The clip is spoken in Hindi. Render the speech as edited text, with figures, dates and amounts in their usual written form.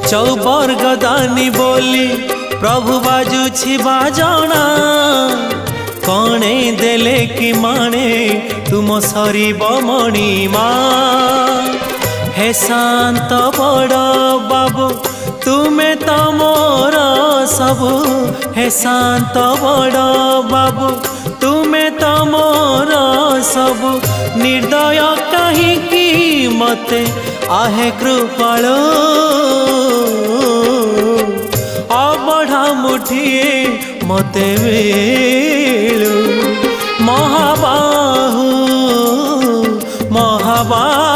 चौबर्ग दानी बोली प्रभु बाजुछि बाजना कणे देले कि माणे तुम सरीब मणिमा हे शांत बड़ बाबू तुमे तो मोर सबु हे शांत बड़ बाबू तुमे तो मोर सबु निर्दय कहीं मते आहे कृपाल अबढ़ा मुठिए मते मिलू महाबाहु महाबाहु